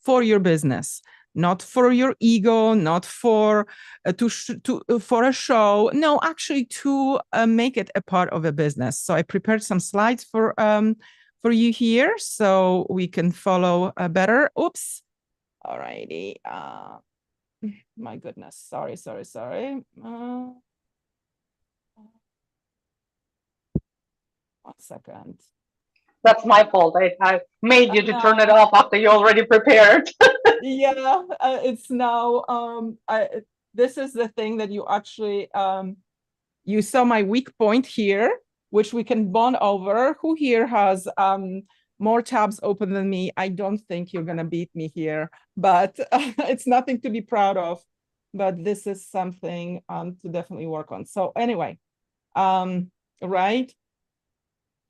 for your business, not for your ego, not for for a show. No, actually to make it a part of a business. So I prepared some slides for you here, so we can follow better. Oops. All righty. My goodness. Sorry. 1 second. That's my fault. I made you to turn it off after you already prepared. Yeah, it's now. This is the thing that you actually you saw my weak point here, which we can bond over. Who here has more tabs open than me? I don't think you're gonna beat me here, but it's nothing to be proud of. But this is something to definitely work on. So anyway, right.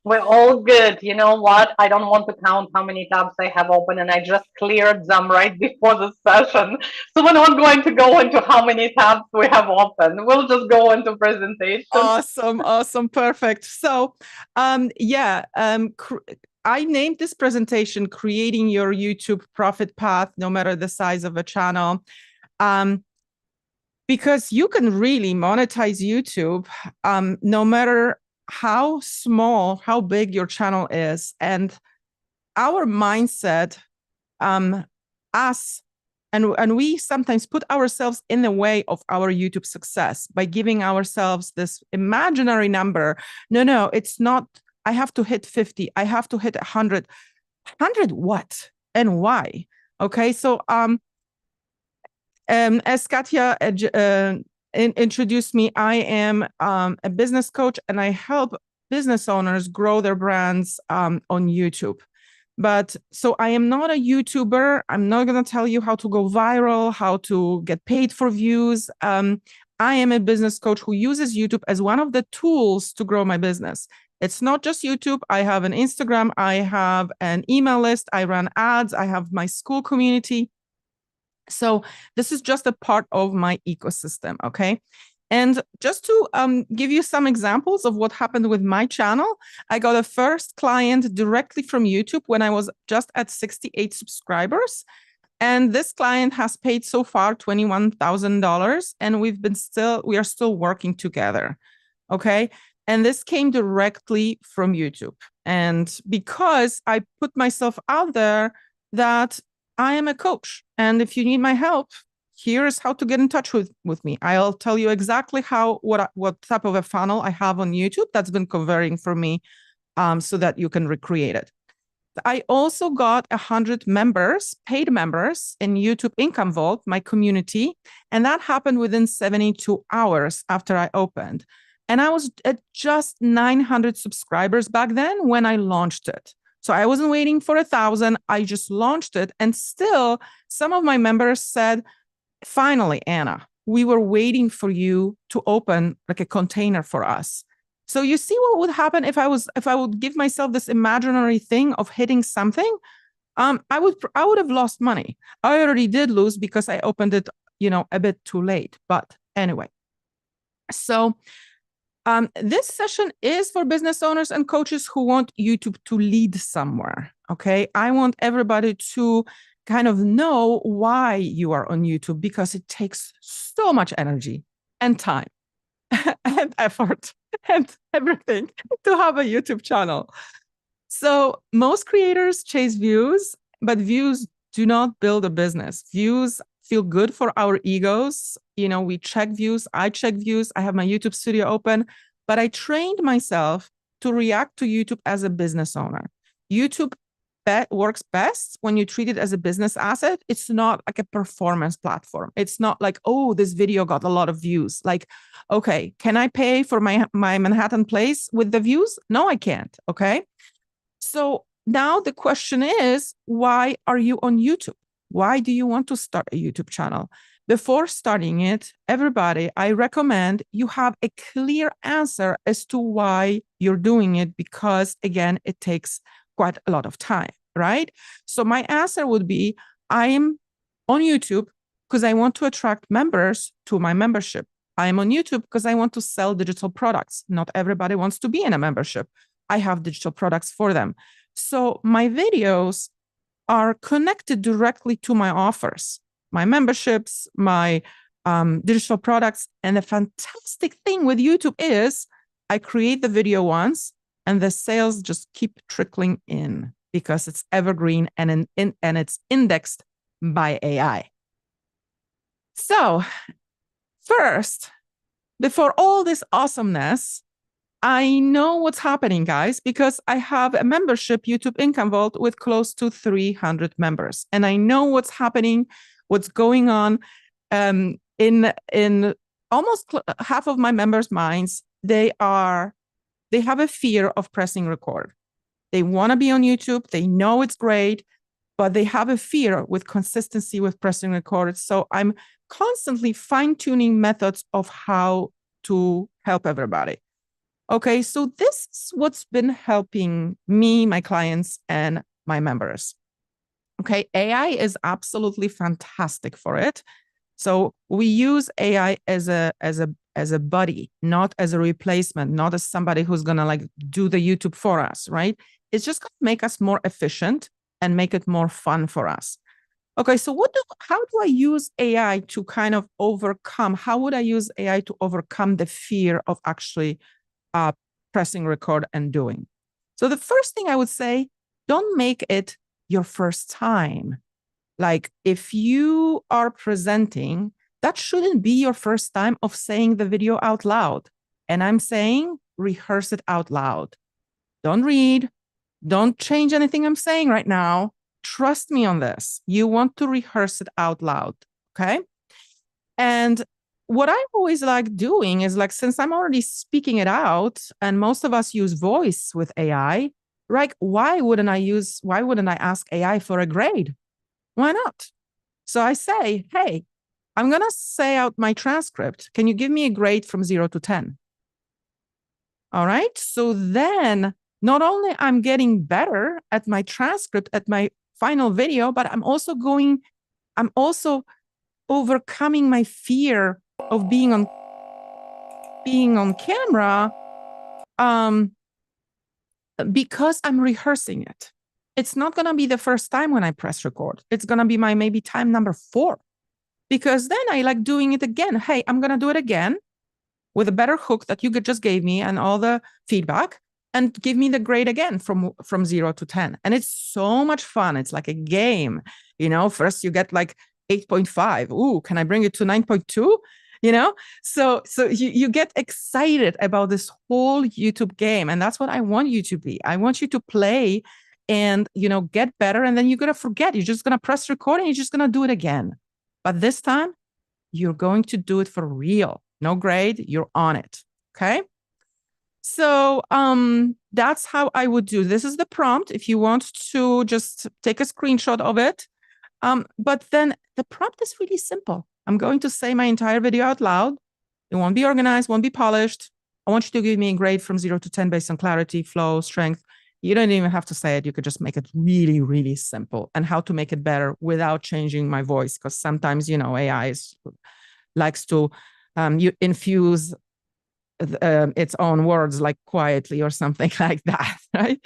We're all good. You know what? I don't want to count how many tabs I have open, and I just cleared them right before the session. So we're not going to go into how many tabs we have open. We'll just go into presentation. Awesome, perfect. So, yeah, I named this presentation "Creating Your YouTube Profit Path, No Matter the Size of a Channel," because you can really monetize YouTube, no matter how small, how big your channel is. And our mindset, and we sometimes put ourselves in the way of our YouTube success by giving ourselves this imaginary number. No, it's not, I have to hit 50, I have to hit 100. 100 what and why? Okay, so as Katya introduced me, I am a business coach, and I help business owners grow their brands on YouTube. But so I am not a YouTuber. I'm not going to tell you how to go viral, how to get paid for views. I am a business coach who uses YouTube as one of the tools to grow my business. It's not just YouTube. I have an Instagram. I have an email list. I run ads. I have my school community. So this is just a part of my ecosystem, okay? And just to give you some examples of what happened with my channel, I got a first client directly from YouTube when I was just at 68 subscribers. And this client has paid so far $21,000, and we are still working together, okay? And this came directly from YouTube. And because I put myself out there that I am a coach, and if you need my help, here's how to get in touch with me. I'll tell you exactly what type of a funnel I have on YouTube that's been converting for me, so that you can recreate it. I also got 100 members, paid members in YouTube Income Vault, my community, and that happened within 72 hours after I opened. And I was at just 900 subscribers back then when I launched it. So I wasn't waiting for 1,000. I just launched it. And still, some of my members said, finally, Anna, we were waiting for you to open like a container for us. So you see what would happen if I would give myself this imaginary thing of hitting something. I would have lost money. I already did lose because I opened it, a bit too late. But anyway, so this session is for business owners and coaches who want YouTube to lead somewhere. Okay, I want everybody to kind of know why you are on YouTube, because it takes so much energy and time and effort and everything to have a YouTube channel. So most creators chase views, but views do not build a business. Views feel good for our egos. We check views. I check views. I have my YouTube studio open, but I trained myself to react to YouTube as a business owner. YouTube works best when you treat it as a business asset. It's not like a performance platform. It's not like, oh, this video got a lot of views. Like, okay, can I pay for my Manhattan place with the views? No, I can't. Okay. So now the question is, why are you on YouTube? Why do you want to start a YouTube channel? Before starting it, everybody, I recommend you have a clear answer as to why you're doing it, because again, it takes quite a lot of time, right? So my answer would be, I am on YouTube because I want to attract members to my membership. I am on YouTube because I want to sell digital products. Not everybody wants to be in a membership. I have digital products for them. So my videos are connected directly to my offers, my memberships, my digital products. And the fantastic thing with YouTube is I create the video once and the sales just keep trickling in because it's evergreen and it's indexed by AI. So first, before all this awesomeness, I know what's happening, guys, because I have a membership YouTube Income Vault with close to 300 members. And I know what's happening, what's going on in almost half of my members' minds. They have a fear of pressing record. They want to be on YouTube. They know it's great, but they have a fear with consistency with pressing record. So I'm constantly fine-tuning methods of how to help everybody. Okay, so this is what's been helping me, my clients, and my members. Okay, AI is absolutely fantastic for it. So we use AI as a buddy, not as a replacement, not as somebody who's gonna like do the YouTube for us, right? It's just gonna make us more efficient and make it more fun for us. Okay, so how do I use AI to kind of overcome? How would I use AI to overcome the fear of actually pressing record and doing? So the first thing I would say, don't make it your first time. Like if you are presenting, that shouldn't be your first time of saying the video out loud. And I'm saying rehearse it out loud. Don't read, don't change anything I'm saying right now. Trust me on this. You want to rehearse it out loud, okay? And what I always like doing is like, since I'm already speaking it out and most of us use voice with AI, right? Why wouldn't I ask AI for a grade? Why not? So I say, hey, I'm going to say out my transcript. Can you give me a grade from 0 to 10? All right. So then not only I'm getting better at my transcript, at my final video, but I'm also overcoming my fear of being on camera because I'm rehearsing it. It's not going to be the first time when I press record. It's going to be my maybe time number 4, because then I like doing it again. Hey, I'm going to do it again with a better hook that you just gave me and all the feedback, and give me the grade again from 0 to 10. And it's so much fun. It's like a game, first you get like 8.5. Ooh, can I bring it to 9.2? So you get excited about this whole YouTube game. And that's what I want you to be. I want you to play and, get better. And then you're going to forget. You're just going to press record and you're just going to do it again. But this time you're going to do it for real. No grade, you're on it. Okay. So that's how I would do. This is the prompt if you want to just take a screenshot of it. But then the prompt is really simple. I'm going to say my entire video out loud. It won't be organized, won't be polished. I want you to give me a grade from 0 to 10 based on clarity, flow, strength. You don't even have to say it. You could just make it really, really simple, and how to make it better without changing my voice. Because sometimes, AI likes to infuse its own words like quietly or something like that, right?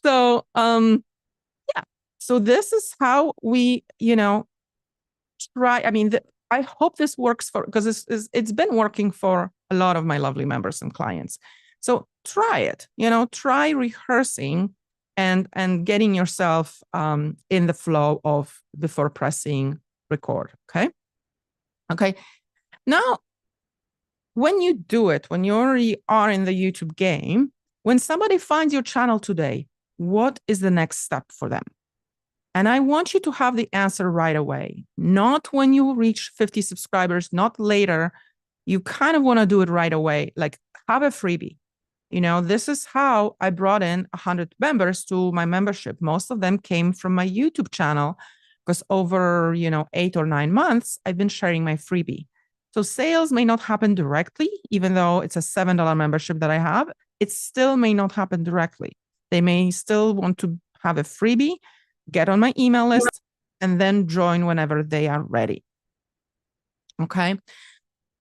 So, yeah. So this is how we, try. I mean, I hope this works because it's been working for a lot of my lovely members and clients. So try it, try rehearsing and getting yourself in the flow of before pressing record. Okay. Now, when you do it, when you already are in the YouTube game, when somebody finds your channel today, what is the next step for them? And I want you to have the answer right away, not when you reach 50 subscribers, not later. You kind of want to do it right away, like have a freebie. This is how I brought in 100 members to my membership. Most of them came from my YouTube channel because over, 8 or 9 months, I've been sharing my freebie. So sales may not happen directly, even though it's a $7 membership that I have. It still may not happen directly. They may still want to have a freebie, get on my email list, and then join whenever they are ready. Okay.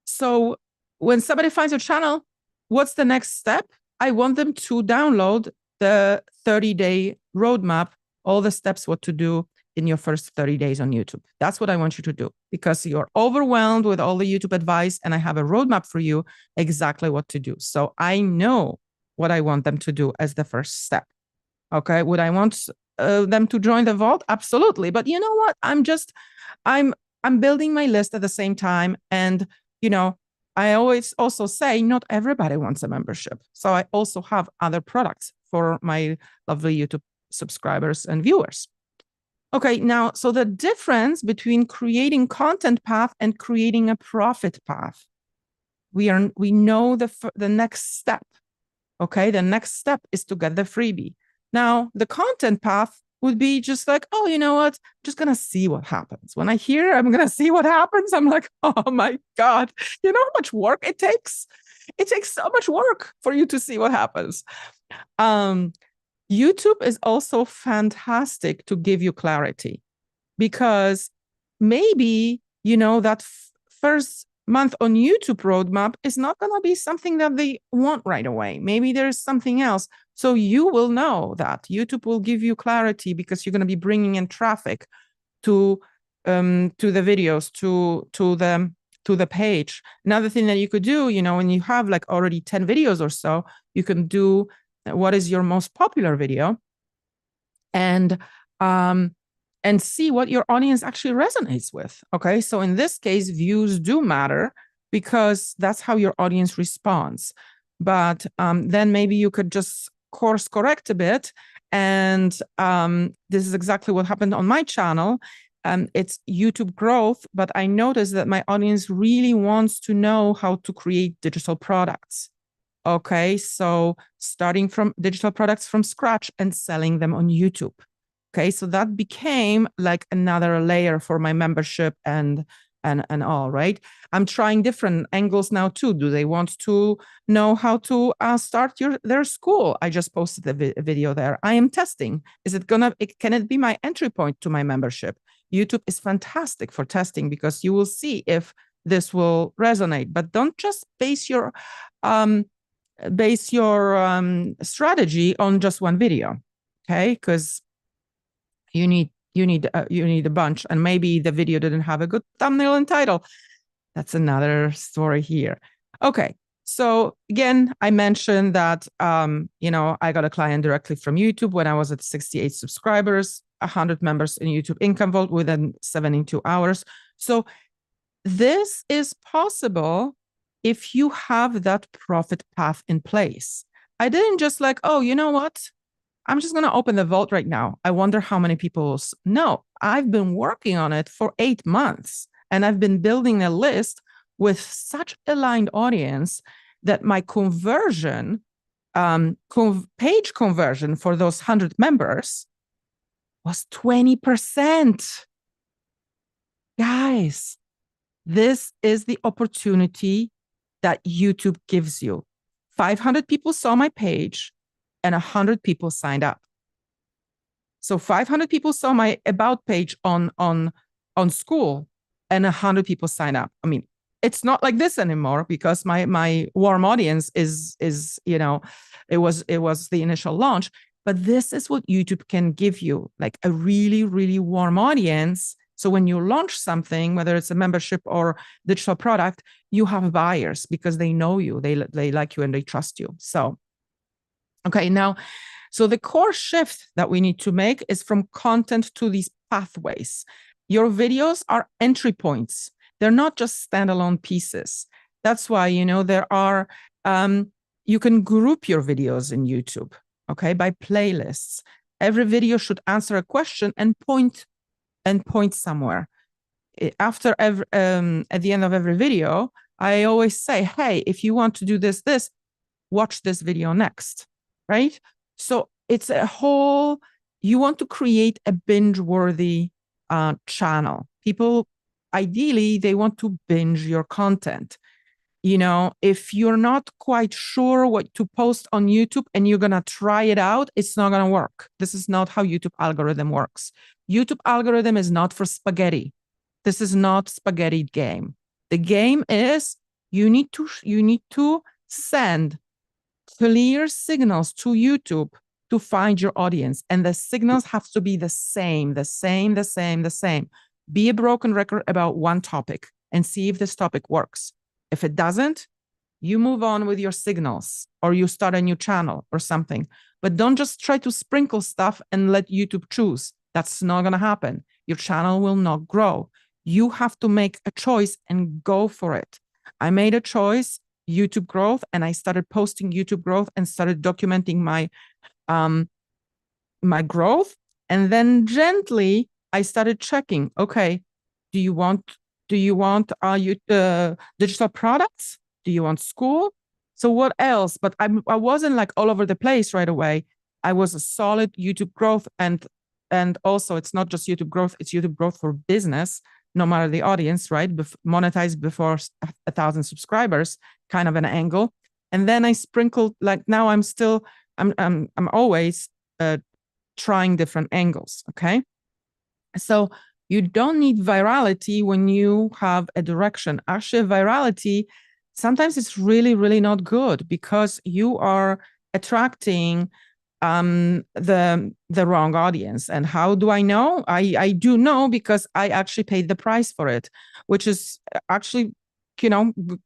So when somebody finds your channel, what's the next step? I want them to download the 30-day roadmap, all the steps, what to do. in your first 30 days on YouTube. That's what I want you to do, because you're overwhelmed with all the YouTube advice, and I have a roadmap for you exactly what to do. So I know what I want them to do as the first step. Okay. Would I want them to join the vault? Absolutely. But you know what? I'm building my list at the same time. And, I always also say not everybody wants a membership. So I also have other products for my lovely YouTube subscribers and viewers. Okay, now, so the difference between creating content path and creating a profit path, we know the next step. Okay, the next step is to get the freebie. Now, the content path would be just like, oh, you know what? I'm just going to see what happens. When I hear I'm going to see what happens, I'm like, oh my God, you know how much work it takes? It takes so much work for you to see what happens. YouTube is also fantastic to give you clarity, because maybe, that first month on YouTube roadmap is not going to be something that they want right away. Maybe there's something else. So you will know that YouTube will give you clarity, because you're going to be bringing in traffic to the videos, to the page. Another thing that you could do, when you have like already 10 videos or so, you can do what is your most popular video, and see what your audience actually resonates with. Okay, so in this case, views do matter, because that's how your audience responds. But then maybe you could just course correct a bit. And this is exactly what happened on my channel. It's YouTube growth, but I noticed that my audience really wants to know how to create digital products. Okay, so starting from digital products from scratch and selling them on YouTube. Okay, so that became like another layer for my membership and all, right? I'm trying different angles now too. Do they want to know how to start their school? I just posted a video there. I am testing. Can it be my entry point to my membership? YouTube is fantastic for testing, because you will see if this will resonate. But don't just base your strategy on just one video, okay? Because you need a bunch, and maybe the video didn't have a good thumbnail and title. That's another story here. Okay, so again, I mentioned that I got a client directly from YouTube when I was at 68 subscribers, 100 members in YouTube Income Vault within 72 hours. So this is possible if you have that profit path in place. I didn't just like, oh, you know what? I'm just going to open the vault right now. I wonder how many people. No, I've been working on it for 8 months, and I've been building a list with such aligned audience that my conversion, page conversion for those 100 members was 20%. Guys, this is the opportunity that YouTube gives you. 500 people saw my page, and 100 people signed up. So 500 people saw my about page on school, and 100 people signed up. I mean, it's not like this anymore, because my warm audience is it was the initial launch. But this is what YouTube can give you, like a really, really warm audience. So when you launch something, whether it's a membership or digital product, you have buyers, because they know you, they like you, and they trust you. So okay, now, so the core shift that we need to make is from content to these pathways. Your videos are entry points. They're not just standalone pieces. That's why, there are, you can group your videos in YouTube, okay, by playlists. Every video should answer a question and point somewhere. After at the end of every video, I always say, hey, if you want to do this, watch this video next. Right? So it's you want to create a binge-worthy channel. People, ideally, they want to binge your content. If you're not quite sure what to post on YouTube and you're going to try it out, it's not going to work. This is not how YouTube algorithm works. YouTube algorithm is not for spaghetti. This is not spaghetti game. The game is you need to send clear signals to YouTube to find your audience, and the signals have to be the same. Be a broken record about one topic and see if this topic works. If it doesn't, you move on with your signals, or you start a new channel or something. But don't just try to sprinkle stuff and let YouTube choose. That's not going to happen. Your channel will not grow. You have to make a choice and go for it. I made a choice, YouTube growth, and I started posting YouTube growth and started documenting my my growth. And then gently I started checking, okay, do you want digital products? Do you want school? So what else? But I wasn't like all over the place right away. I was a solid YouTube growth, and also it's not just YouTube growth, it's YouTube growth for business, no matter the audience, right? Monetize before 1,000 subscribers, kind of an angle. And then I sprinkled, like now I'm always trying different angles, okay? So you don't need virality when you have a direction. Actually, virality, sometimes it's really, really not good, because you are attracting the wrong audience. And how do I know? I do know because I actually paid the price for it, which is actually,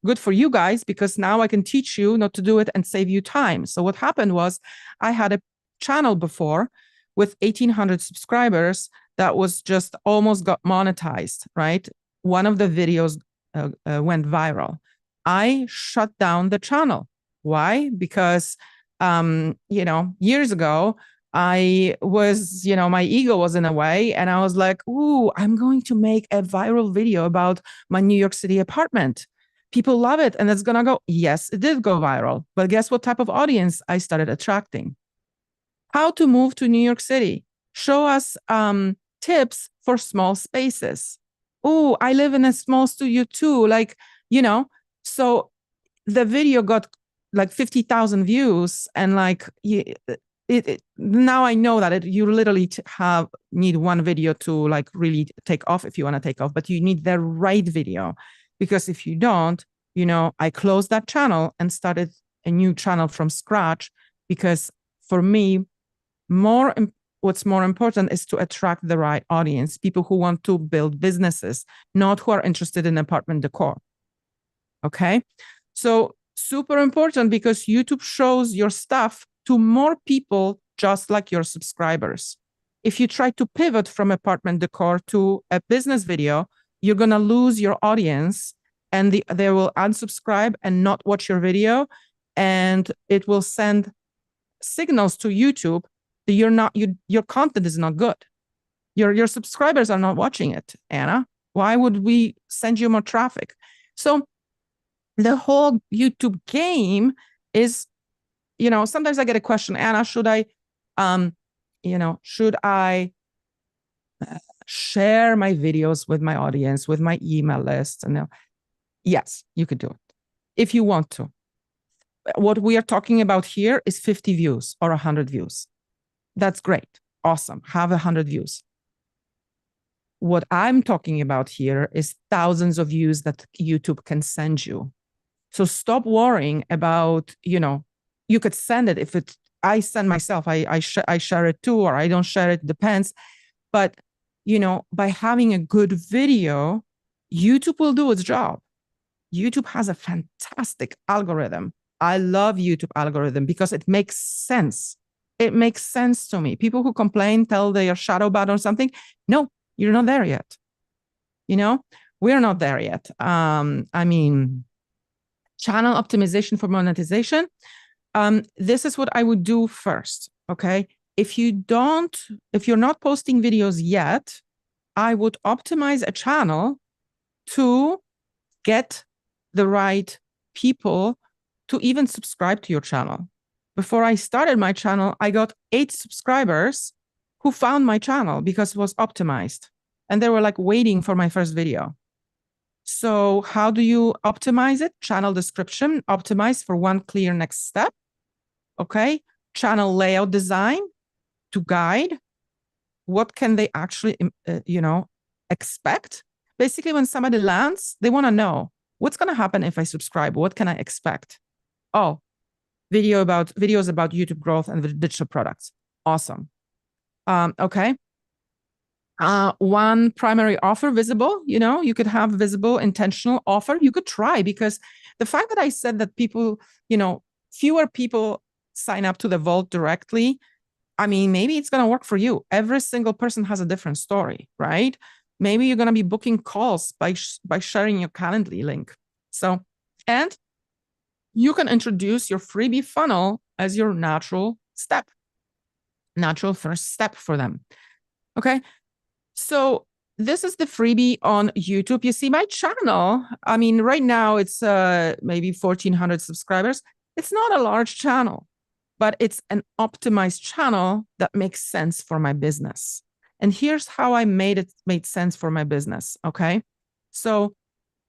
good for you guys, because now I can teach you not to do it and save you time. So what happened was, I had a channel before with 1,800 subscribers that was just almost got monetized, right? One of the videos went viral. I shut down the channel. Why? Because years ago, I was, my ego was in a way, and I was like, ooh, I'm going to make a viral video about my New York City apartment. People love it, and it's gonna go. Yes, it did go viral, but guess what type of audience I started attracting? How to move to New York City. Show us tips for small spaces. Oh, I live in a small studio too. So the video got like 50,000 views, and now I know that you literally need one video to like really take off if you want to take off, but you need the right video, because if you don't, I closed that channel and started a new channel from scratch, because for me, what's more important is to attract the right audience, people who want to build businesses, not who are interested in apartment decor. Okay. So super important, because YouTube shows your stuff to more people just like your subscribers. If you try to pivot from apartment decor to a business video, you're going to lose your audience, and they will unsubscribe and not watch your video, and it will send signals to YouTube that your content is not good. Your subscribers are not watching it, Anna. Why would we send you more traffic? So the whole YouTube game is, sometimes I get a question, Anna, should I share my videos with my audience, with my email list? And yes, you could do it if you want to. What we are talking about here is 50 views or 100 views. That's great. Awesome. Have 100 views. What I'm talking about here is thousands of views that YouTube can send you. So stop worrying about, you could send it. I send myself, I share it too, or I don't share it, depends. But, by having a good video, YouTube will do its job. YouTube has a fantastic algorithm. I love YouTube algorithm because it makes sense. It makes sense to me. People who complain, tell they are shadow banned or something. No, you're not there yet. We're not there yet. Channel optimization for monetization. This is what I would do first. Okay. If you're not posting videos yet, I would optimize a channel to get the right people to even subscribe to your channel. Before I started my channel, I got 8 subscribers who found my channel because it was optimized, and they were like waiting for my first video. So how do you optimize it? Channel description, optimize for one clear next step. Okay. Channel layout design to guide what can they actually, expect. Basically, when somebody lands, they want to know what's going to happen if I subscribe. What can I expect? Oh, videos about YouTube growth and the digital products. Awesome. Okay. One primary offer, visible, you could have visible intentional offer. You could try, because the fact that I said that people, fewer people sign up to the vault directly, I mean, maybe it's going to work for you. Every single person has a different story, right? Maybe you're going to be booking calls by sharing your Calendly link. So, and you can introduce your freebie funnel as your natural first step for them. Okay. So this is the freebie on YouTube. You see my channel. I mean, right now it's maybe 1,400 subscribers. It's not a large channel, but it's an optimized channel that makes sense for my business. And here's how I made sense for my business. Okay. So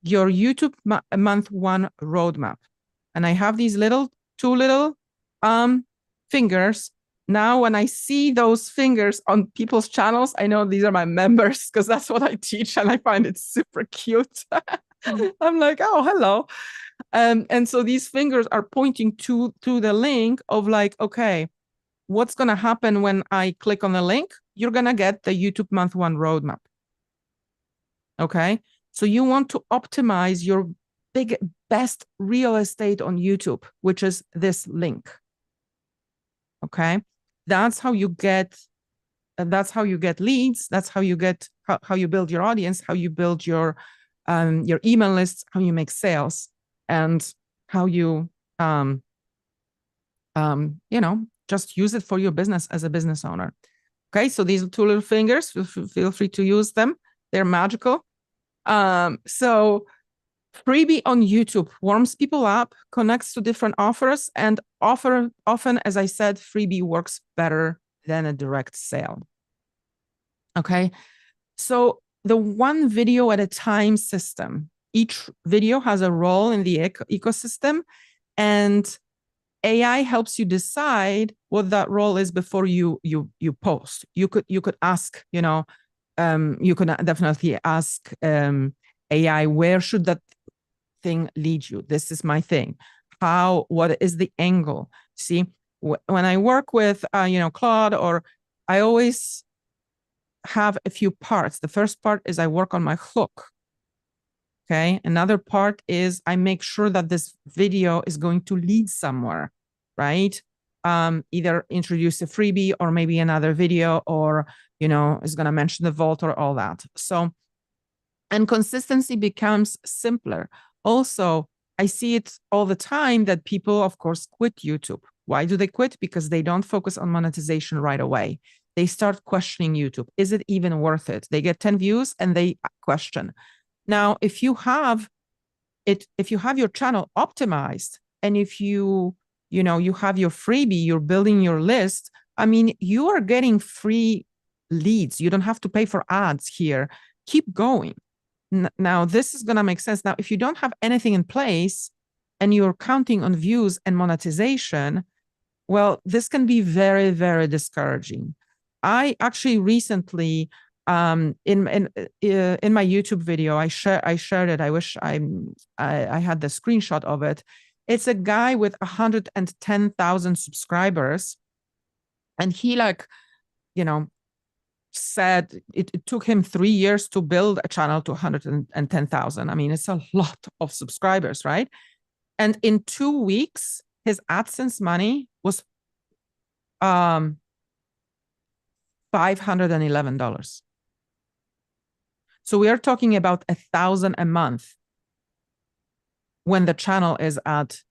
your YouTube month one roadmap. And I have these two little fingers. Now, when I see those fingers on people's channels, I know these are my members, because that's what I teach, and I find it super cute. I'm like, oh, hello. And so these fingers are pointing to the link of like, okay, what's going to happen when I click on the link? You're going to get the YouTube month one roadmap. Okay. So you want to optimize your best real estate on YouTube, which is this link. Okay. That's how you get leads. That's how you get, how you build your audience, how you build your email lists, how you make sales, and how you, just use it for your business as a business owner. Okay. So these two little fingers, feel free to use them. They're magical. So freebie on YouTube warms people up, connects to different offers, and often, as I said, freebie works better than a direct sale. Okay. So the one video at a time system, each video has a role in the ecosystem, and AI helps you decide what that role is before you post. You could ask, you could definitely ask AI, where should that thing lead you? This is my thing. What is the angle? See, when I work with, Claude, or I always have a few parts. The first part is I work on my hook. Okay. Another part is I make sure that this video is going to lead somewhere, right? Either introduce a freebie or maybe another video, or, is going to mention the vault or all that. So, and consistency becomes simpler. Also, I see it all the time that people, of course, quit YouTube. Why do they quit? Because they don't focus on monetization right away. They start questioning YouTube. Is it even worth it? They get 10 views and they question. Now, if you have your channel optimized, and if you have your freebie, you're building your list, I mean, you are getting free leads. You don't have to pay for ads here. Keep going. Now, this is going to make sense. Now, if you don't have anything in place and you're counting on views and monetization, well, this can be very, very discouraging. I actually recently, in my YouTube video, I shared it. I wish I had the screenshot of it. It's a guy with 110,000 subscribers, and he said it took him 3 years to build a channel to 110,000. I mean, it's a lot of subscribers, right? And in 2 weeks, his AdSense money was $511. So we are talking about $1,000 a month when the channel is at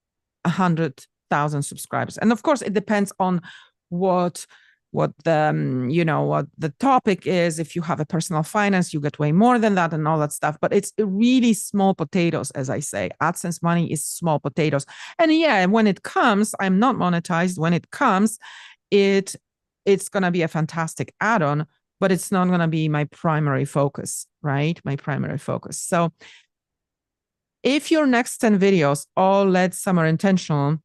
100,000 subscribers. And of course, it depends on what the topic is. If you have a personal finance, you get way more than that and all that stuff. But it's really small potatoes, as I say. AdSense money is small potatoes. And yeah, when it comes, I'm not monetized. When it comes, it's going to be a fantastic add-on, but it's not going to be my primary focus, right? My primary focus. So if your next 10 videos all led somewhere intentional,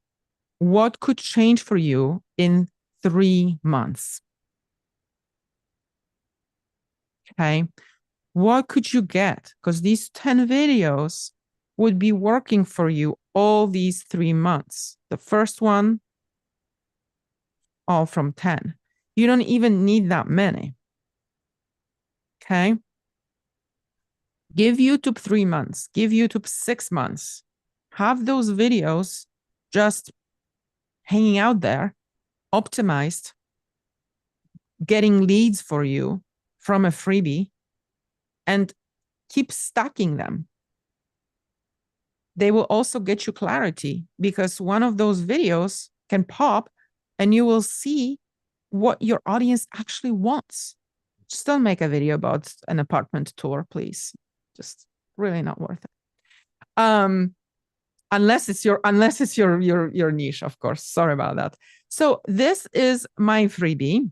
what could change for you in 3 months? Okay. What could you get? Because these 10 videos would be working for you all these 3 months. The first one, all from 10. You don't even need that many. Okay. Give YouTube 3 months, give YouTube 6 months. Have those videos just hanging out there, optimized, getting leads for you from a freebie, and keep stacking them. They will also get you clarity, because one of those videos can pop and you will see what your audience actually wants. Just don't make a video about an apartment tour, please. Just really not worth it. Unless it's your niche, of course. Sorry about that. So this is my freebie,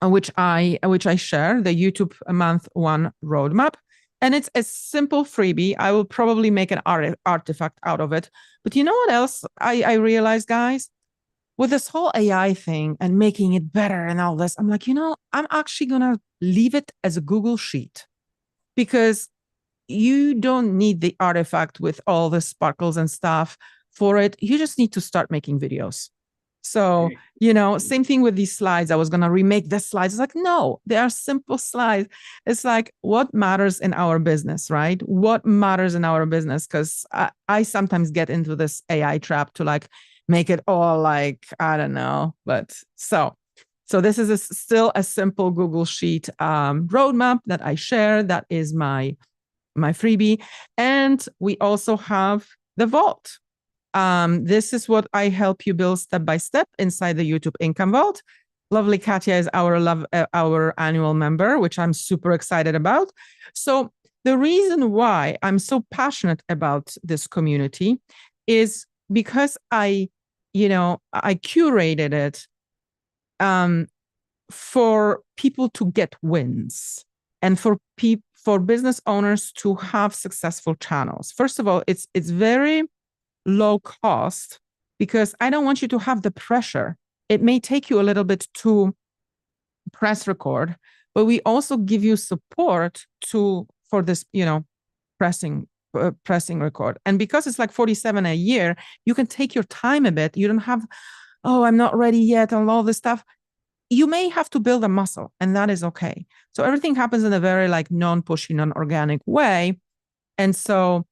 which I share, the YouTube month 1 roadmap. And it's a simple freebie. I will probably make an artifact out of it. But you know what else I realized, guys? With this whole AI thing and making it better and all this, I'm like, I'm actually going to leave it as a Google Sheet, because you don't need the artifact with all the sparkles and stuff for it. You just need to start making videos. So, same thing with these slides. I was going to remake the slides. It's like, no, they are simple slides. It's like, what matters in our business, right? What matters in our business? Because I sometimes get into this AI trap to like make it all like, I don't know. But so this is still a simple Google Sheet roadmap that I share. That is my freebie. And we also have the vault. This is what I help you build step by step inside the YouTube Income Vault. Lovely Katya is our annual member, which I'm super excited about. So the reason why I'm so passionate about this community is because I curated it for people to get wins and for business owners to have successful channels. First of all, it's very low cost, because I don't want you to have the pressure. It may take you a little bit to press record, but we also give you support for this, pressing record. And because it's like $47 a year, you can take your time a bit. You don't have, I'm not ready yet and all this stuff. You may have to build a muscle, and that is okay. So everything happens in a very like non-pushy, non-organic way. And so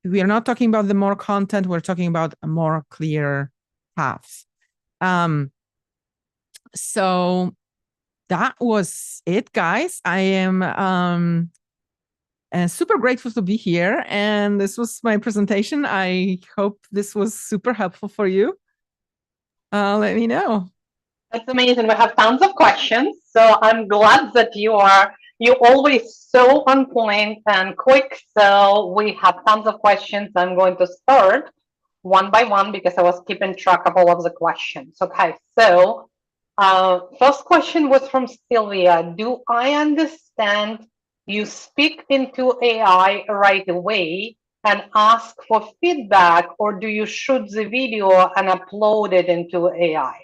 we are not talking about the more content. We're talking about a more clear path. So that was it, guys. I am super grateful to be here. And this was my presentation. I hope this was super helpful for you. Let me know. That's amazing. We have tons of questions. So I'm glad that you're always so on point and quick. So we have tons of questions. I'm going to start one by one because I was keeping track of all of the questions. Okay, so first question was from Sylvia. Do I understand you speak into AI right away and ask for feedback, or do you shoot the video and upload it into AI?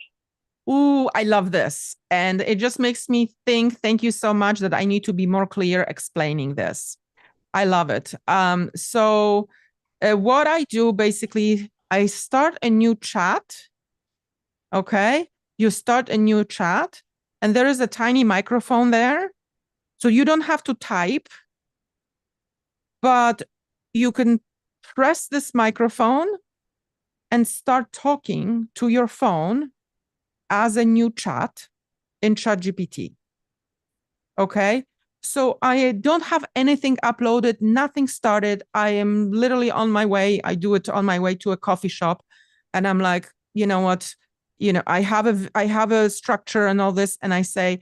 Ooh, I love this. And it just makes me think, thank you so much, that I need to be more clear explaining this. I love it. So what I do, basically, I start a new chat. Okay. You start a new chat and there is a tiny microphone there. So you don't have to type, but you can press this microphone and start talking to your phone as a new chat in ChatGPT. Okay. So I don't have anything uploaded, nothing started. I am literally on my way. I do it on my way to a coffee shop. And I'm like, you know what? I have a structure and all this. And I say,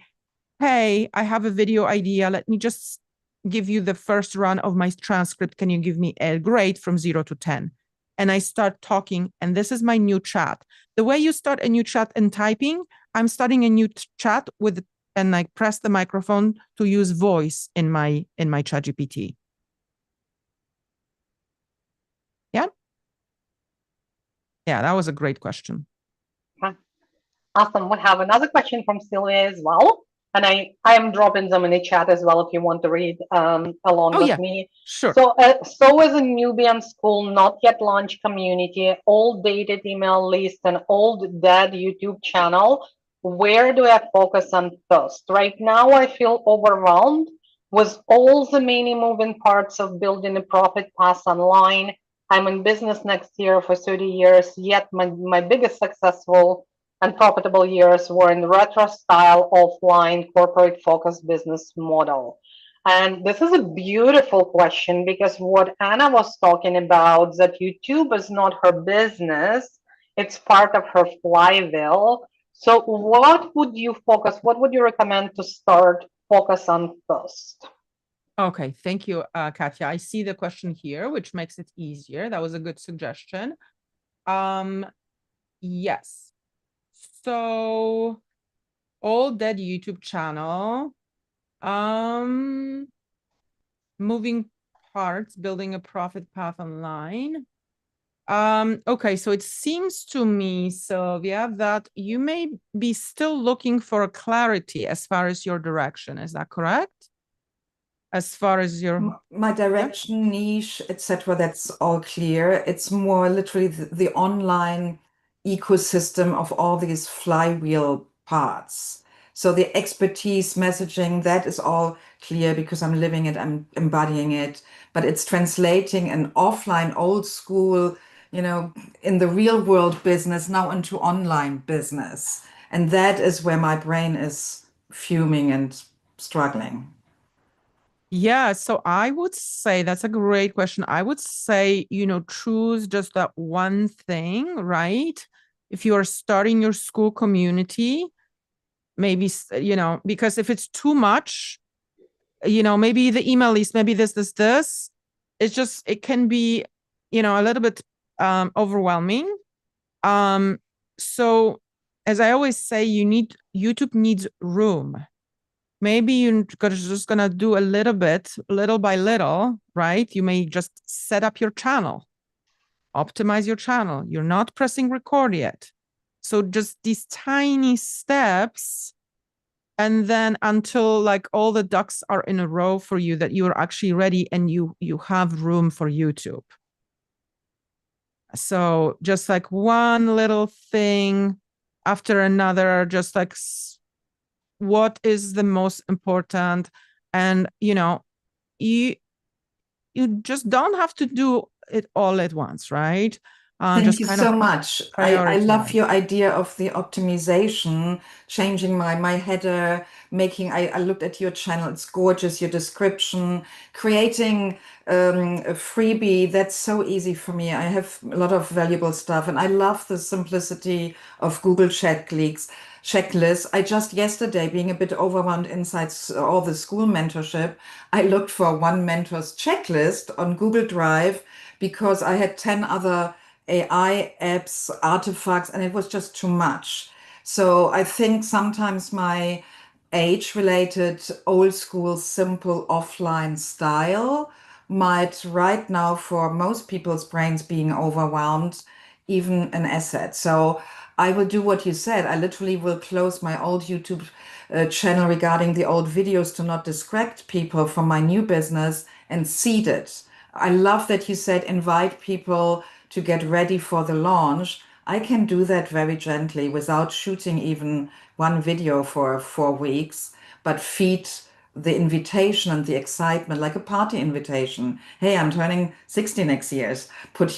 hey, I have a video idea. Let me just give you the first run of my transcript. Can you give me a grade from 0 to 10? And I start talking, and this is my new chat. The way you start a new chat and typing, I'm starting a new chat and I press the microphone to use voice in my ChatGPT. Yeah. Yeah, that was a great question. Awesome. We have another question from Sylvia as well. And I am dropping them in the chat as well if you want to read along with me. Sure. So as a newbie on school, not yet launched community, old dated email list, and old dead YouTube channel, where do I focus on first? Right now, I feel overwhelmed with all the many moving parts of building a profit path online. I'm in business next year for 30 years, yet my biggest successful and profitable years were in the retro style, offline, corporate focused business model. And this is a beautiful question because what Anna was talking about, that YouTube is not her business, it's part of her flywheel. So what would you focus, what would you recommend to start focus on first? Okay, thank you, Katya. I see the question here, which makes it easier. That was a good suggestion. Yes. So, all dead YouTube channel. Moving parts, building a profit path online. Okay, so it seems to me, Sylvia, that you may be still looking for clarity as far as your direction. Is that correct? As far as your my direction, niche, etc., that's all clear. It's more literally the online ecosystem of all these flywheel parts. So the expertise, messaging, that is all clear because I'm living it, I'm embodying it, but it's translating an offline, old school, in the real world business now into online business. And that is where my brain is fuming and struggling. Yeah, so I would say that's a great question. I would say, choose just that one thing, right? If you are starting your school community, maybe, because if it's too much, maybe the email list, maybe this, it can be, a little bit overwhelming. So as I always say, YouTube needs room. Maybe you're just gonna do a little bit, little by little, right? You may just set up your channel, optimize your channel. You're not pressing record yet. So just these tiny steps, and then until like all the ducks are in a row for you, that you're actually ready and you have room for YouTube. So just like one little thing after another, just like what is the most important, and you just don't have to do it all at once, right? Thank you so much. I love prioritize. your idea of the optimization, changing my header, I looked at your channel, it's gorgeous, your description, creating a freebie, that's so easy for me. I have a lot of valuable stuff, and I love the simplicity of Google checklists. I just yesterday, being a bit overwhelmed inside all the school mentorship, I looked for one mentor's checklist on Google Drive because I had 10 other AI apps, artifacts, and it was just too much. So I think sometimes my age-related, old school, simple offline style might right now, for most people's brains being overwhelmed, even an asset. So I will do what you said. I literally will close my old YouTube channel regarding the old videos to not distract people from my new business and seed it. I love that you said invite people to get ready for the launch. I can do that very gently without shooting even one video for 4 weeks, but feed the invitation and the excitement like a party invitation. Hey, I'm turning 60 next year. Put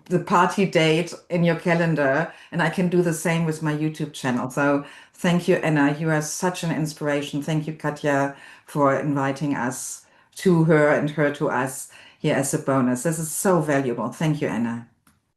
the party date in your calendar, and I can do the same with my YouTube channel. So thank you, Anna. You are such an inspiration. Thank you, Katya, for inviting us to her and her to us here as a bonus. This is so valuable. Thank you, Anna.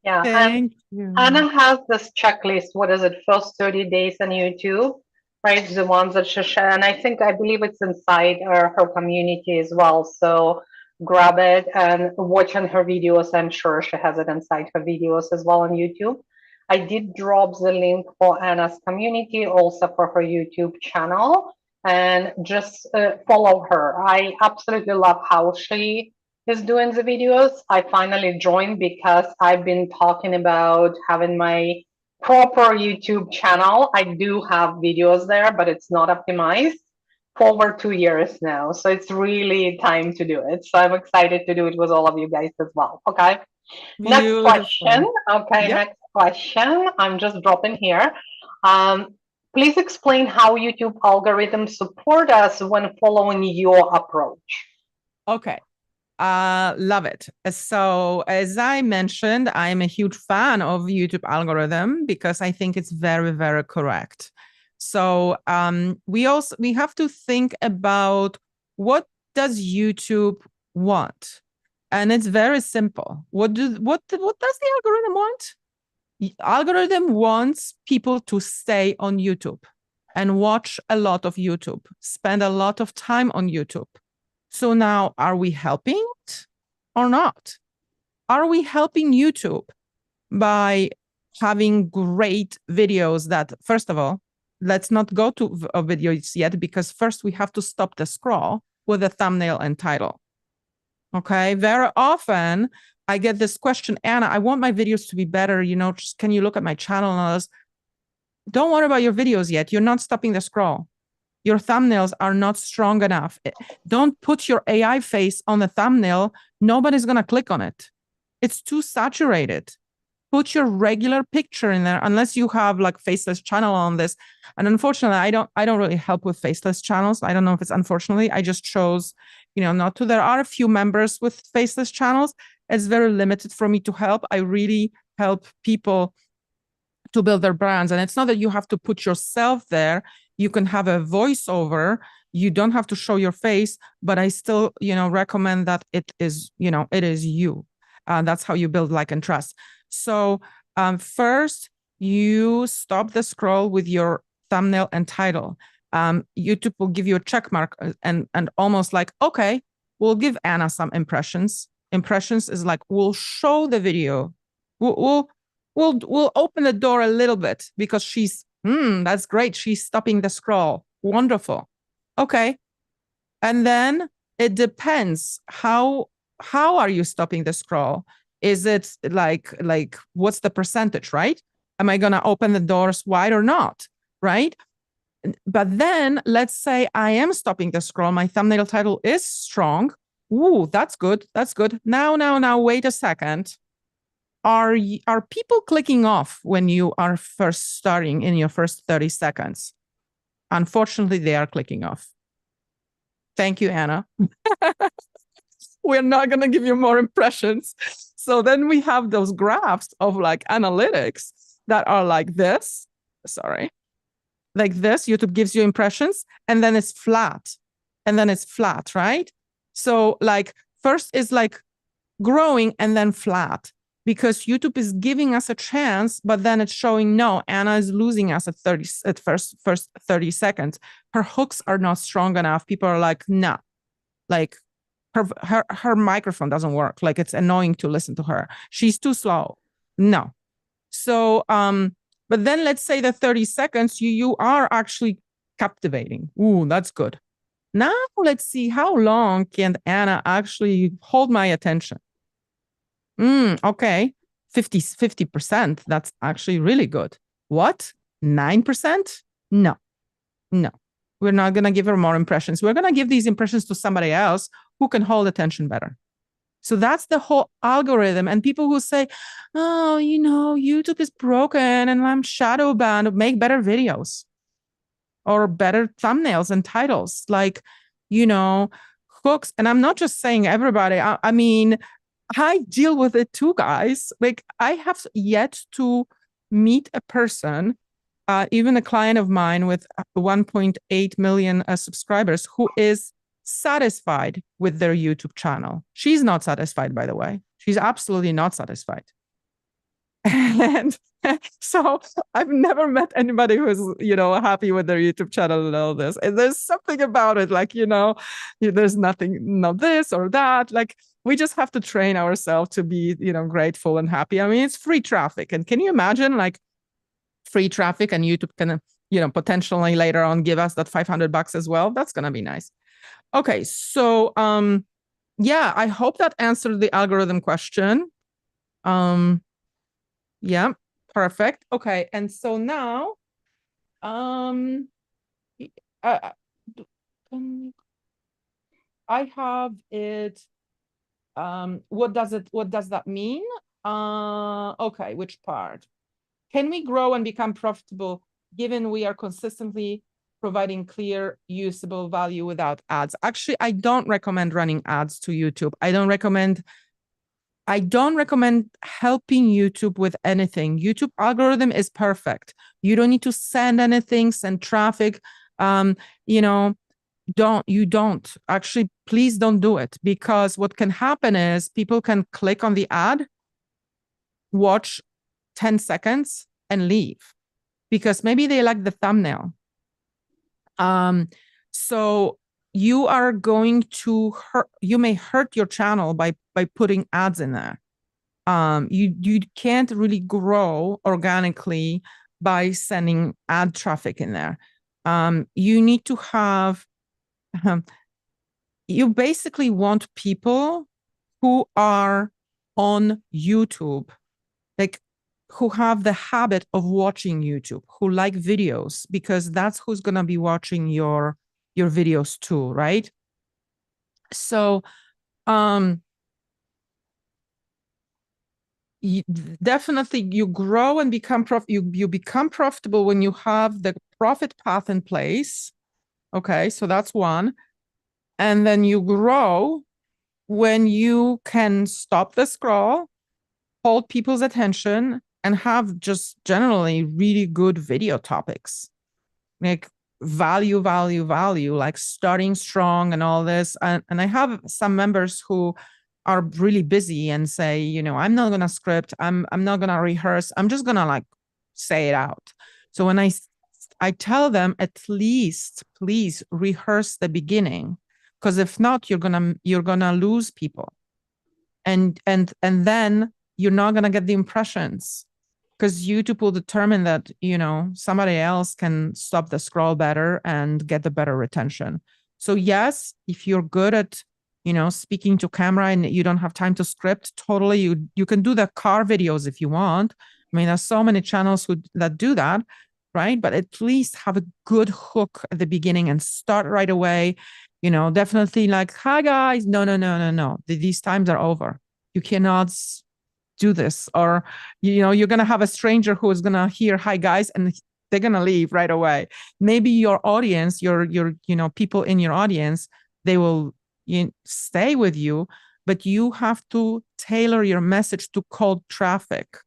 Yeah, Thank you. Anna has this checklist. What is it? First 30 days on YouTube, right? The ones that she shared. And I believe it's inside her community as well. So grab it and watch on her videos. I'm sure she has it inside her videos as well on YouTube. I did drop the link for Anna's community, also for her YouTube channel, and just follow her. I absolutely love how she is doing the videos. I finally joined because I've been talking about having my proper YouTube channel. I do have videos there, but it's not optimized for over 2 years now. So it's really time to do it. So I'm excited to do it with all of you guys as well. Okay. Next Beautiful. question. Okay, Yep. next question. I'm just dropping here. Please explain how YouTube algorithms support us when following your approach. Okay. Love it. So as I mentioned, I'm a huge fan of YouTube algorithm because I think it's very, very correct. So we have to think about what does YouTube want? And it's very simple. What does the algorithm want? The algorithm wants people to stay on YouTube and watch a lot of YouTube, spend a lot of time on YouTube. So now, are we helping it or not? Are we helping YouTube by having great videos that, first of all, let's not go to videos yet, because first we have to stop the scroll with a thumbnail and title. Okay, very often I get this question, Anna, I want my videos to be better. Just, can you look at my channel and all this? Don't worry about your videos yet. You're not stopping the scroll. Your thumbnails are not strong enough. Don't put your AI face on the thumbnail. Nobody's going to click on it. It's too saturated. Put your regular picture in there, unless you have like faceless channel on this. And unfortunately, I don't really help with faceless channels. I don't know if it's unfortunately. I just chose, not to. There are a few members with faceless channels. It's very limited for me to help. I really help people to build their brands. And it's not that you have to put yourself there. You can have a voiceover. You don't have to show your face, but I still, recommend that it is you. That's how you build like and trust. So first, you stop the scroll with your thumbnail and title. YouTube will give you a check mark and almost like, okay, we'll give Anna some impressions. Impressions is like, we'll show the video. We'll open the door a little bit because she's, that's great. She's stopping the scroll. Wonderful. Okay. And then it depends. How are you stopping the scroll? Is it like what's the percentage, right? Am I going to open the doors wide or not, right? But then let's say I am stopping the scroll. My thumbnail title is strong. Ooh, that's good. That's good. Now, wait a second. Are people clicking off when you are first starting in your first 30 seconds? Unfortunately, they are clicking off. Thank you, Anna. We're not going to give you more impressions. So then we have those graphs of like analytics that are like this. Sorry. Like this. YouTube gives you impressions and then it's flat. And then it's flat, right? So like first is like growing and then flat, because YouTube is giving us a chance, but then it's showing, no, Anna is losing us at first 30 seconds. Her hooks are not strong enough. People are like, nah, like her microphone doesn't work. Like it's annoying to listen to her. She's too slow. No. So, but then let's say the 30 seconds, you are actually captivating. Ooh, that's good. Now let's see how long can Anna actually hold my attention. Okay, 50%. That's actually really good. What? 9%? No. We're not going to give her more impressions. We're going to give these impressions to somebody else who can hold attention better. So that's the whole algorithm. And people who say, oh, YouTube is broken and I'm shadow banned, make better videos or better thumbnails and titles, like, hooks. And I'm not just saying everybody. I mean, I deal with it too, guys. Like I have yet to meet a person, even a client of mine with 1.8 million subscribers, who is satisfied with their YouTube channel. She's not satisfied, by the way. She's absolutely not satisfied. And so I've never met anybody who's, happy with their YouTube channel and all this. And there's something about it, like, there's nothing, not this or that. Like, we just have to train ourselves to be, grateful and happy. I mean, it's free traffic. And can you imagine like free traffic and YouTube can, potentially later on give us that $500 as well? That's going to be nice. Okay. So, yeah, I hope that answered the algorithm question. Yeah, perfect. Okay. And so now, I have it. What does that mean? Okay, which part? Can we grow and become profitable given we are consistently providing clear, usable value without ads. Actually, I don't recommend running ads to YouTube. I don't recommend helping YouTube with anything. YouTube algorithm is perfect. You don't need to send anything, send traffic. Don't actually, please don't do it, because what can happen is people can click on the ad, watch 10 seconds and leave because maybe they like the thumbnail. So you are going to you may hurt your channel by putting ads in there. You can't really grow organically by sending ad traffic in there. You need to have, you basically want people who are on YouTube, like who have the habit of watching YouTube, who like videos, because that's who's going to be watching your videos too, right? So definitely you grow and become you become profitable when you have the profit path in place. Okay, so that's one. And then you grow when you can stop the scroll, hold people's attention, and have just generally really good video topics, like value, like starting strong and all this. And I have some members who are really busy and say, I'm not going to script. I'm not going to rehearse. I'm just going to like say it out. So when I tell them, at least please rehearse the beginning, because if not, you're gonna lose people, and then you're not gonna get the impressions, because YouTube will determine that somebody else can stop the scroll better and get the better retention. So yes, if you're good at speaking to camera and you don't have time to script, totally you can do the car videos if you want. I mean, there's so many channels that do that, right? But at least have a good hook at the beginning and start right away. Definitely like, hi guys. No. These times are over. You cannot do this, or you're gonna have a stranger who is gonna hear hi guys and they're gonna leave right away. Maybe your audience, your people in your audience, they will stay with you, but you have to tailor your message to cold traffic.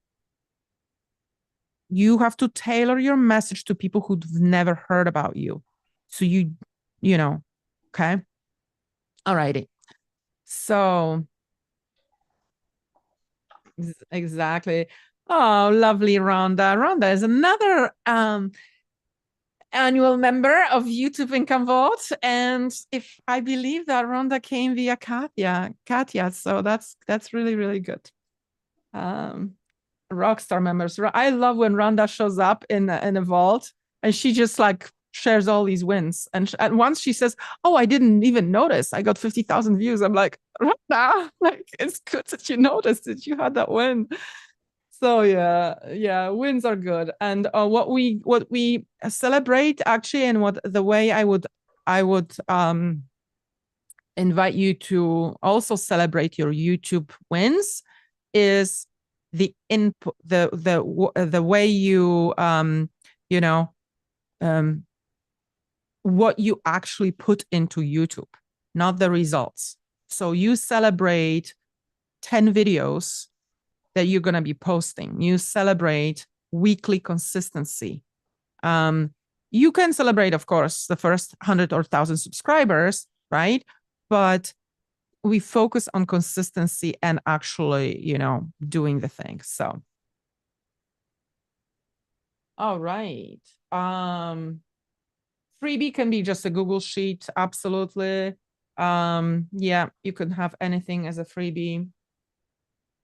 You have to tailor your message to people who've never heard about you. So okay. All righty. So exactly. Oh, lovely, Rhonda. Rhonda is another annual member of YouTube Income Vault. And if I believe that Rhonda came via Katya. So that's really, really good. Rockstar members. I love when Rhonda shows up in a vault and she just like shares all these wins. And once she says, "Oh, I didn't even notice. I got 50,000 views." I'm like, Rhonda, like it's good that you noticed that you had that win. So yeah, wins are good. And what we celebrate actually, and what the way I would invite you to also celebrate your YouTube wins is the input, the way you what you actually put into YouTube, not the results. So you celebrate 10 videos that you're going to be posting. You celebrate weekly consistency. You can celebrate, of course, the first 100 or 1,000 subscribers, right? But we focus on consistency and actually, doing the thing. So, all right. Freebie can be just a Google Sheet. Absolutely. Yeah, you can have anything as a freebie.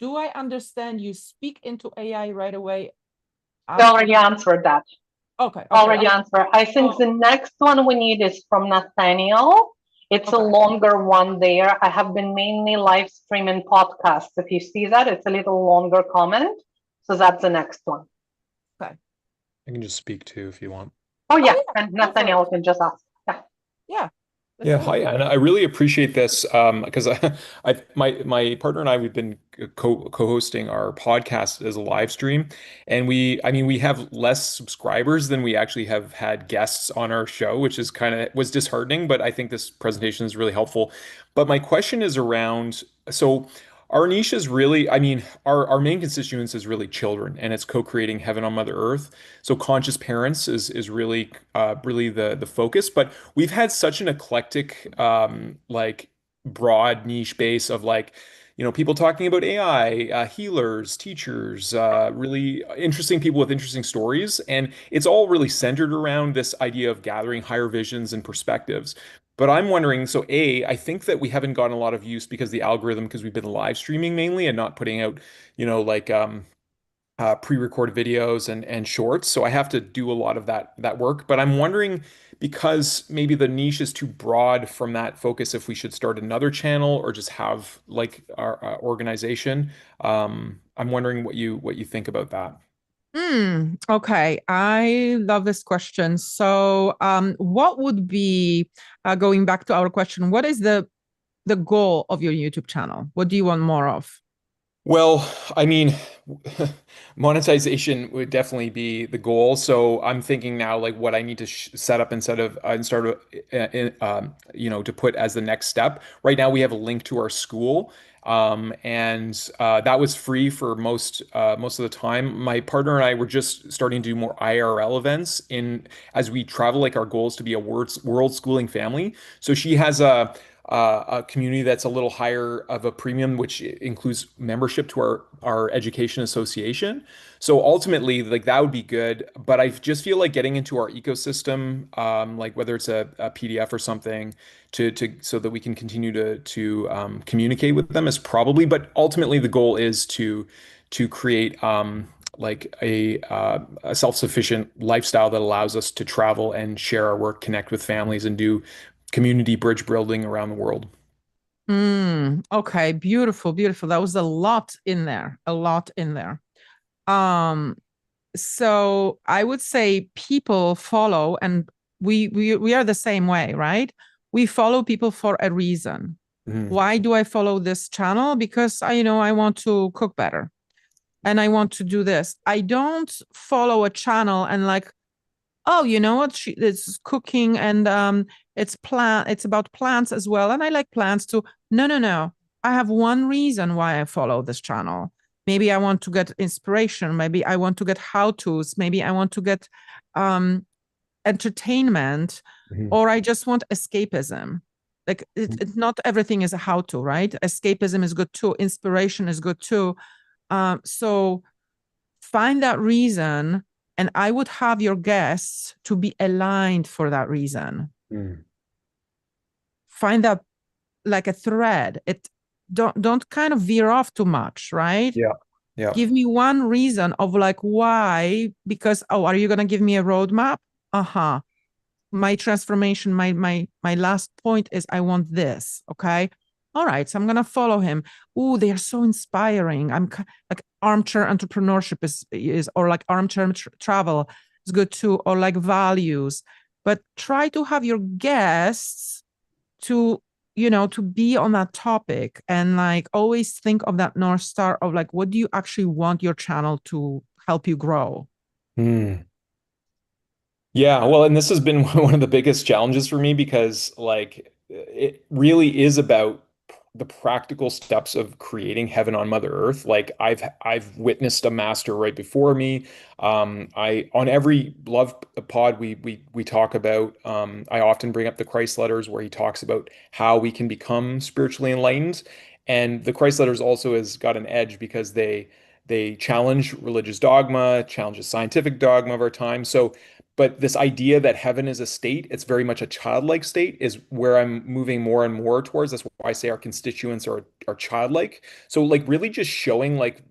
Do I understand you speak into AI right away? I already answered that. Okay. Already answered. I think the next one we need is from Nathaniel. It's a longer one there. I have been mainly live streaming podcasts. If you see that, it's a little longer comment. So that's the next one. Okay. I can just speak too if you want. Oh, yeah. And Nathaniel can just ask. Yeah. Yeah, hi, and I really appreciate this because my partner and I we've been co-hosting our podcast as a live stream, and I mean we have less subscribers than we actually have had guests on our show, which is kind of was disheartening, but I think this presentation is really helpful. But my question is around so. Our niche is really, I mean, our main constituents is really children, and it's co-creating heaven on Mother Earth. So conscious parents is really really the focus. But we've had such an eclectic like broad niche base of like people talking about AI, healers, teachers, really interesting people with interesting stories, and it's all really centered around this idea of gathering higher visions and perspectives. But I'm wondering, so I think that we haven't gotten a lot of use because the algorithm, because we've been live streaming mainly and not putting out, like pre-recorded videos and shorts. So I have to do a lot of that work. But I'm wondering because maybe the niche is too broad from that focus, if we should start another channel or just have like our organization. I'm wondering what you think about that. Okay, I love this question. So, what would be going back to our question? What is the goal of your YouTube channel? What do you want more of? Well, I mean, monetization would definitely be the goal. So I'm thinking now, like what I need to set up instead of and start, to put as the next step. Right now, we have a link to our school, and that was free for most of the time. My partner and I were just starting to do more IRL events in as we travel. Like our goal is to be a world schooling family. So she has a community that's a little higher of a premium, which includes membership to our education association. So ultimately, like that would be good. But I just feel like getting into our ecosystem, like whether it's a PDF or something, to so that we can continue to communicate with them is probably. But ultimately, the goal is to create like a self-sufficient lifestyle that allows us to travel and share our work, connect with families, and do community bridge building around the world. Okay, beautiful, beautiful. That was a lot in there, a lot in there. Um, so I would say people follow, and we are the same way, right? We follow people for a reason. Mhm. Why do I follow this channel? Because I want to cook better and I want to do this. I don't follow a channel and like, oh, you know what? It's cooking and it's about plants as well. And I like plants too. No, no, no. I have one reason why I follow this channel. Maybe I want to get inspiration. Maybe I want to get how-tos. Maybe I want to get um entertainment, Mhm. or I just want escapism. Like not everything is a how-to, right? Escapism is good too. Inspiration is good too. So find that reason, and I would have your guests to be aligned for that reason. Mhm. Find that like a thread. It don't kind of veer off too much, right? Yeah. Yeah. Give me one reason of like why, because are you gonna give me a roadmap? Uh-huh. My transformation, my last point is I want this. Okay. All right. So I'm gonna follow him. Oh, they are so inspiring. Like armchair entrepreneurship is or like armchair travel is good too, or like values. But try to have your guests to to be on that topic, and like always think of that North Star of like what do you actually want your channel to help you grow. Hmm. Yeah, well, and this has been one of the biggest challenges for me because like it really is about the practical steps of creating heaven on Mother Earth. Like I've witnessed a master right before me. I on every love pod we talk about I often bring up the Christ letters where he talks about how we can become spiritually enlightened. And the Christ letters also has got an edge because they challenge religious dogma, challenge the scientific dogma of our time. So but this idea that heaven is a state, it's very much a childlike state, is where I'm moving more and more towards. That's why I say our constituents are childlike. So like really just showing like,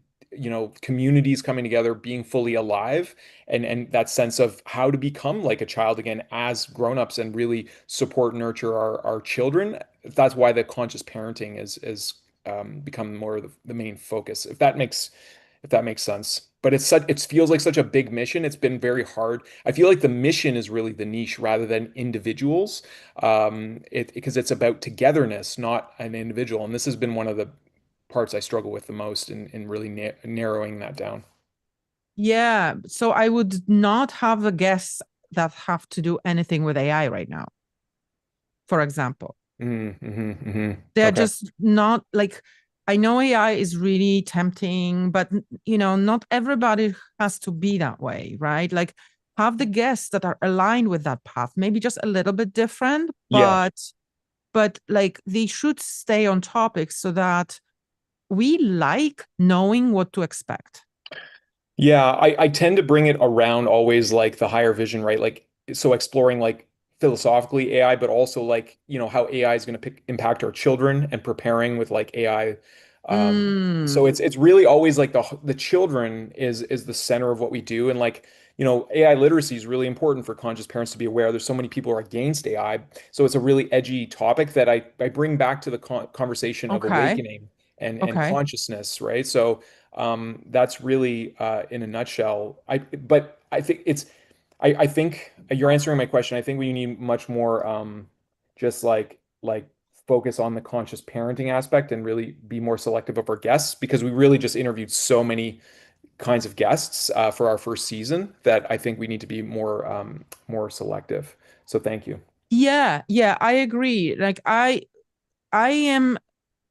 communities coming together, being fully alive, and that sense of how to become like a child again as grown-ups and really support and nurture our children. That's why the conscious parenting is become more of the main focus. If that makes if that makes sense. But it feels like such a big mission. It's been very hard. I feel like the mission is really the niche rather than individuals. Because it's about togetherness, not an individual. And this has been one of the parts I struggle with the most in really narrowing that down. Yeah. So I would not have the guests that have to do anything with AI right now, for example. They're Okay. just not like, I know AI is really tempting, but not everybody has to be that way, right? Like have the guests that are aligned with that path, maybe just a little bit different, Yeah. but like they should stay on topic so that we like knowing what to expect. Yeah, I tend to bring it around always like the higher vision, right? Like, so exploring like philosophically AI, but also like, how AI is going to impact our children and preparing with like AI. So it's really always like the children is the center of what we do. And like, AI literacy is really important for conscious parents to be aware. There's so many people who are against AI. So it's a really edgy topic that I bring back to the conversation of Okay. awakening and Okay. consciousness, right? So that's really in a nutshell. But I think I think you're answering my question. I think we need much more just like focus on the conscious parenting aspect and really be more selective of our guests because we really just interviewed so many kinds of guests for our first season that I think we need to be more selective. So thank you. Yeah, I agree. Like I am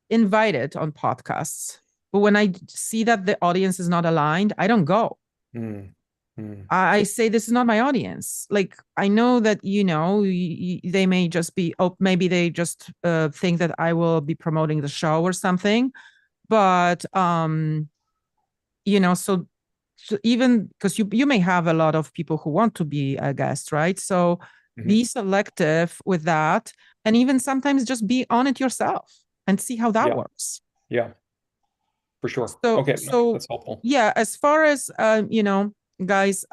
invited on podcasts, but when I see that the audience is not aligned, I don't go. Mm, mm. I say this is not my audience. Like I know that they may just be, maybe they just think that I will be promoting the show or something, but so even because you may have a lot of people who want to be a guest, right? So Mhm. be selective with that, and even sometimes just be on it yourself and see how that Yeah, works. yeah, for sure. So Okay, no, so that's helpful. yeah, as far as guys,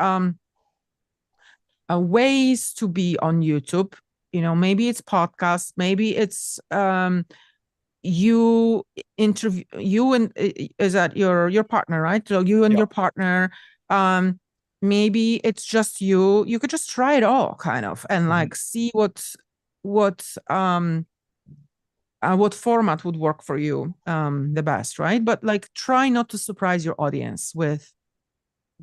ways to be on YouTube, maybe it's podcasts, maybe it's you interview you and is that your partner, right? So you and Yeah. your partner, um maybe it's just you could just try it all kind of and Mhm. like see what what format would work for you the best, right? But like try not to surprise your audience with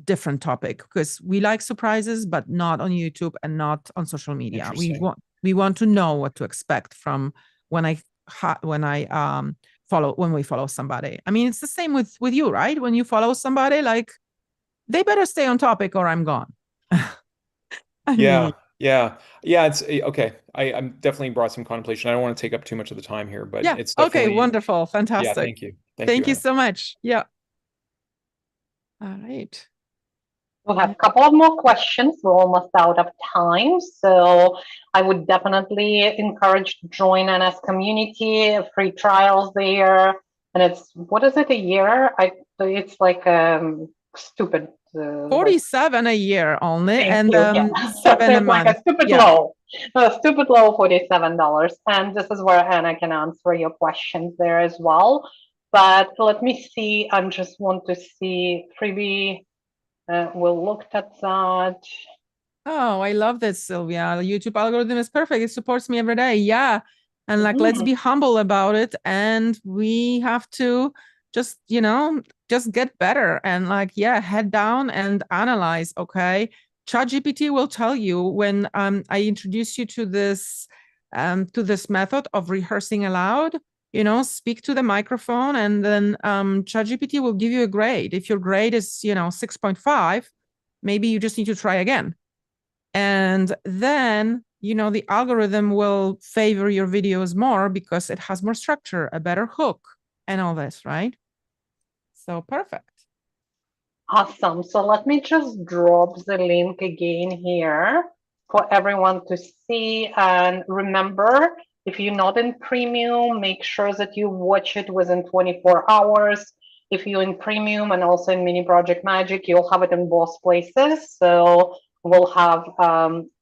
different topic because we like surprises, but not on YouTube and not on social media. Interesting. We want to know what to expect from when I follow when we follow somebody. I mean, it's the same with you, right? When you follow somebody, like they better stay on topic or I'm gone. I Yeah, mean, yeah, yeah. It's okay. I'm definitely brought some contemplation. I don't want to take up too much of the time here, but yeah. it's Okay, definitely, wonderful, yeah. fantastic. Thank you, Thank you Anna. so much. Yeah. All right. We have a couple of more questions. We're almost out of time. So I would definitely encourage to join NS community, free trials there. And it's, what is it, a year? It's like stupid. Like 47 a year only, thank and you. Yeah. 7 a It's like month. a stupid Yeah. low. A stupid low, $47. And this is where Anna can answer your questions there as well. But let me see. I just want to see freebie. We looked at that. Oh, I love this, Sylvia. The YouTube algorithm is perfect. It supports me every day. Yeah. And like, let's Mhm. be humble about it. And we have to just, just get better and like, yeah, head down and analyze. Okay. ChatGPT will tell you when I introduce you to this method of rehearsing aloud, speak to the microphone and then ChatGPT will give you a grade. If your grade is, 6.5, maybe you just need to try again. And then, the algorithm will favor your videos more because it has more structure, a better hook, and all this, right? So perfect. Awesome. So let me just drop the link again here for everyone to see. And remember, if you're not in premium, make sure that you watch it within 24 hours. If you're in premium and also in Mini Project Magic, you'll have it in both places. So we'll have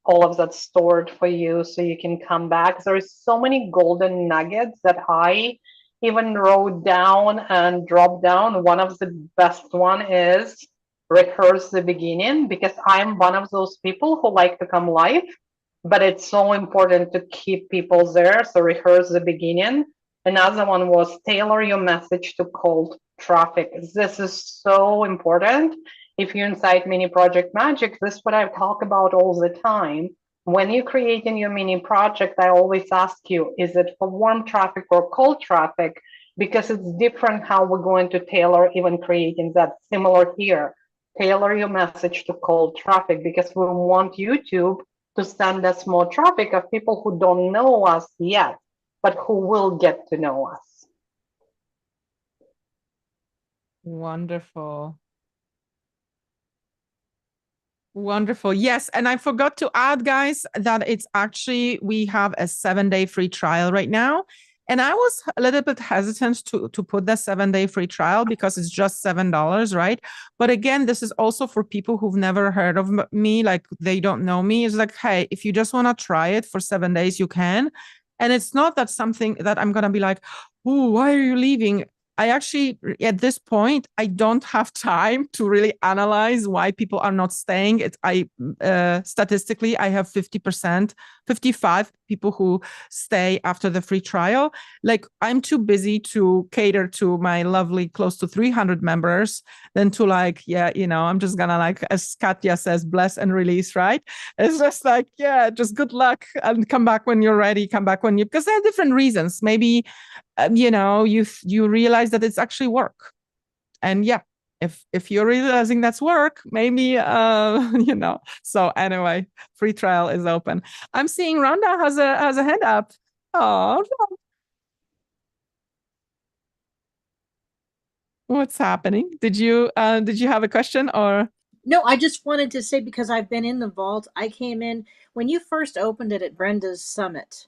all of that stored for you so you can come back. There is so many golden nuggets that I even wrote down and dropped down. One of the best one is rehearse the beginning, because I'm one of those people who like to come live, but it's so important to keep people there. So rehearse the beginning. Another one was tailor your message to cold traffic. This is so important. If you're inside Mini Project Magic, this is what I talk about all the time. When you're creating your mini project, I always ask you, is it for warm traffic or cold traffic? Because it's different how we're going to tailor even creating that. Similar here. Tailor your message to cold traffic, because we want YouTube to send us more traffic of people who don't know us yet, but who will get to know us. Wonderful. Wonderful. Yes. And I forgot to add, guys, that it's actually, we have a 7-day free trial right now. And I was a little bit hesitant to put the 7-day free trial because it's just $7, right? But again, this is also for people who've never heard of me, like they don't know me. It's like, hey, if you just want to try it for 7 days, you can. And it's not that something that I'm going to be like, oh, why are you leaving? I actually, at this point, I don't have time to really analyze why people are not staying. Statistically, I have 50%, 55 people who stay after the free trial. Like, I'm too busy to cater to my lovely close to 300 members than to like, yeah, I'm just gonna, like, as Katya says, bless and release, right? It's just like, yeah, just good luck and come back when you're ready, because there are different reasons. Maybe you realize that it's actually work, and yeah, if you're realizing that's work, maybe so anyway, free trial is open. I'm seeing Rhonda has a hand up. Oh, what's happening? Did you have a question? Or No, I just wanted to say, because I've been in the vault, I came in when you first opened it at Brenda's Summit.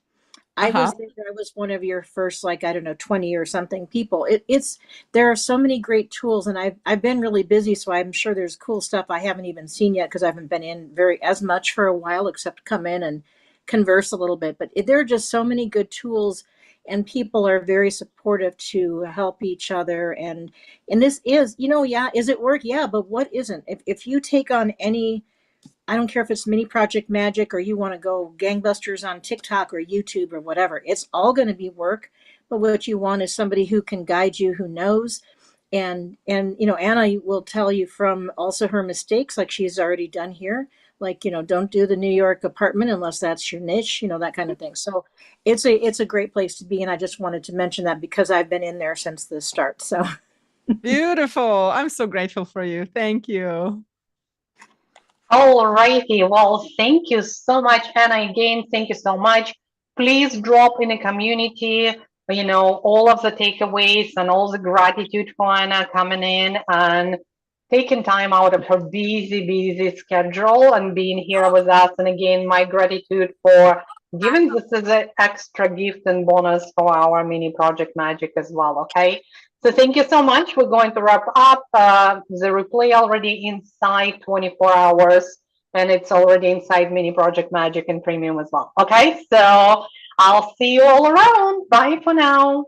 I was there. I was one of your first, like, I don't know, 20 or something people. It's there are so many great tools, and I've been really busy, so I'm sure there's cool stuff I haven't even seen yet because I haven't been in as much for a while, except come in and converse a little bit. But there are just so many good tools, and people are very supportive to help each other. And this is, yeah, is it work? Yeah, but what isn't? If you take on any, I don't care if it's Mini Project Magic or you want to go gangbusters on TikTok or YouTube or whatever, it's all going to be work. But what you want is somebody who can guide you, who knows. And Anna will tell you from also her mistakes, like she's already done here. Like, don't do the New York apartment unless that's your niche, that kind of thing. So it's a great place to be. And I just wanted to mention that because I've been in there since the start. So beautiful. I'm so grateful for you. Thank you. All righty. Well, thank you so much, Anna. Again, thank you so much. Please drop in the community, all of the takeaways and all the gratitude for Anna coming in and taking time out of her busy schedule and being here with us. And again, my gratitude for giving this as an extra gift and bonus for our Mini Project Magic as well. Okay. So thank you so much. We're going to wrap up. The replay already inside 24 hours, and it's already inside Mini Project Magic and Premium as well. Okay, so I'll see you all around. Bye for now.